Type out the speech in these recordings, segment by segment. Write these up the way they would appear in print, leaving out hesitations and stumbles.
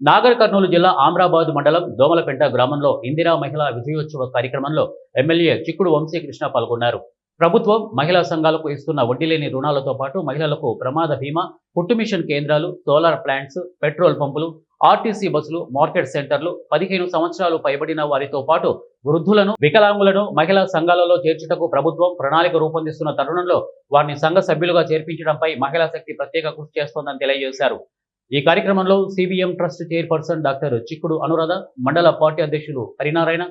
నాగర్ కర్నూలు జిల్లా ఆమ్రాబాద్ మండలం దోమలపెంట గ్రామంలో ఇందిరా మహిళా విజయోత్సవ కార్యక్రమంలో ఎమ్మెల్యే చిక్కుడు వంశీకృష్ణ పాల్గొన్నారు. ప్రభుత్వం మహిళా సంఘాలకు ఇస్తున్న వడ్డీలేని రుణాలతో పాటు మహిళలకు ప్రమాద బీమా, కుట్టు మిషన్ కేంద్రాలు, సోలార్ ప్లాంట్స్, పెట్రోల్ పంపులు, ఆర్టీసీ బస్సులు, మార్కెట్ సెంటర్లు, 15 సంవత్సరాలు పైబడిన వారితో పాటు వృద్ధులను, వికలాంగులను మహిళా సంఘాలలో చేర్చుటకు ప్రభుత్వం ప్రణాళిక రూపొందిస్తున్న తరుణంలో వారిని సంఘ సభ్యులుగా చేర్పించడంపై మహిళా శక్తి ప్రత్యేక కృషి చేస్తోందని తెలియజేశారు. ఈ కార్యక్రమంలో సిబిఎం ట్రస్ట్ చైర్పర్సన్ డాక్టర్ చిక్కుడు అనురాధ, మండల పార్టీ అధ్యక్షులు హరినారాయణ,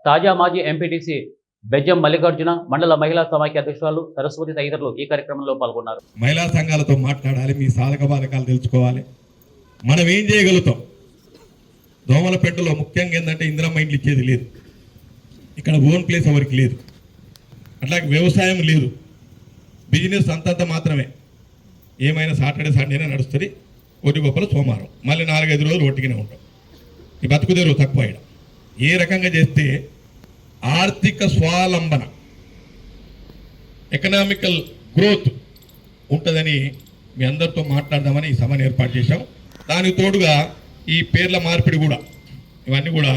తాజా మాజీ ఎంపీటీసీ బెజ్జం మల్లికార్జున, మండల మహిళా సమాఖ్య అధ్యక్షురాలు సరస్వతి తదితరులు ఈ కార్యక్రమంలో పాల్గొన్నారు. మహిళా సంఘాలతో మాట్లాడాలి, మీ సాధక బాధకాలు తెలుసుకోవాలి, మనం ఏం చేయగలుగుతాం. దోమలపెట్టలో ముఖ్యంగా ఏంటంటే ఇందిరమ్మ ఇండ్లు ఇచ్చేది లేదు, ఇక్కడ ఓన్ ప్లేస్ ఎవరికి లేదు, అట్లాగే వ్యవసాయం లేదు, బిజినెస్ అంతంత మాత్రమే. ఏమైనా సాటర్డే సండేనే నడుస్తుంది, ఒకటి గొప్పలు సోమవారం, మళ్ళీ 4-5 రోజులు ఒట్టిగానే ఉంటాం. ఈ బతుకుదేరు తక్కువ అయ్యడం. ఏ రకంగా చేస్తే ఆర్థిక స్వావలంబన, ఎకనామికల్ గ్రోత్ ఉంటుందని మీ అందరితో మాట్లాడదామని ఈ సభను ఏర్పాటు చేశాం. దానికి తోడుగా ఈ పేర్ల మార్పిడి కూడా, ఇవన్నీ కూడా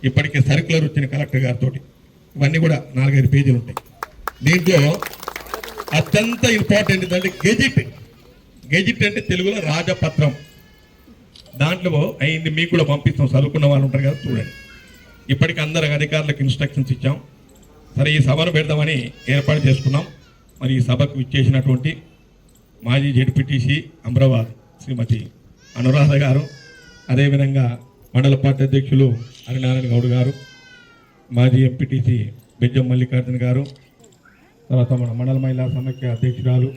ఇప్పటికే సర్క్యులర్ వచ్చిన కలెక్టర్ గారితో, ఇవన్నీ కూడా 4-5 పేజీలు ఉంటాయి. దీంట్లో అత్యంత ఇంపార్టెంట్ ఏంటంటే గెజిట్ అంటే తెలుగులో రాజపత్రం. దాంట్లో అయింది మీకు కూడా పంపిస్తాం, చదువుకున్న వాళ్ళు ఉంటారు కదా, చూడండి. ఇప్పటికి అందరికి అధికారులకు ఇన్స్ట్రక్షన్స్ ఇచ్చాం. సరే, ఈ సభను పెడదామని ఏర్పాటు చేసుకున్నాం. మరి ఈ సభకు ఇచ్చేసినటువంటి మాజీ జెడ్పీటీసీ అమ్రాబాద్ శ్రీమతి అనురాధ గారు, అదేవిధంగా మండల పార్టీ అధ్యక్షులు హరినారాయణ గౌడ్ గారు, మాజీ ఎంపీటీసీ బెజ్జం మల్లికార్జున గారు, తర్వాత మన మండల మహిళా సమాఖ్య అధ్యక్షురాలు,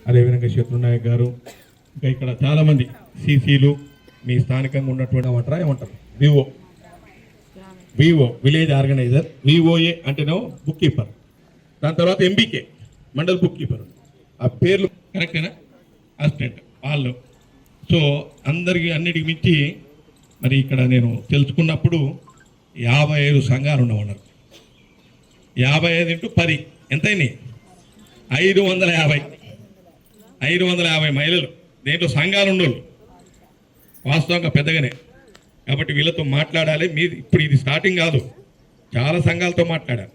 అదేవిధంగా శత్రునాయక్ గారు, ఇంకా ఇక్కడ చాలామంది సీసీలు, మీ స్థానికంగా ఉన్నటువంటి ఏమంటారు వివో విలేజ్ ఆర్గనైజర్, విఓఏ అంటేనో బుక్ కీపర్, దాని తర్వాత ఎంబీకే మండల్ బుక్ కీపర్, ఆ పేర్లు కరెక్టేనా, అసిస్టెంట్ వాళ్ళు. సో అందరికీ అన్నిటికి మించి మరి ఇక్కడ నేను తెలుసుకున్నప్పుడు 55 సంఘాలు ఉండమన్నారు. 55 ఇంటూ 10 ఎంతైనాయి? 550 మహిళలు దేంట్లో సంఘాలు ఉండవు. వాస్తవంగా పెద్దగానే. కాబట్టి వీళ్ళతో మాట్లాడాలి. మీరు ఇప్పుడు ఇది స్టార్టింగ్ కాదు, చాలా సంఘాలతో మాట్లాడారు.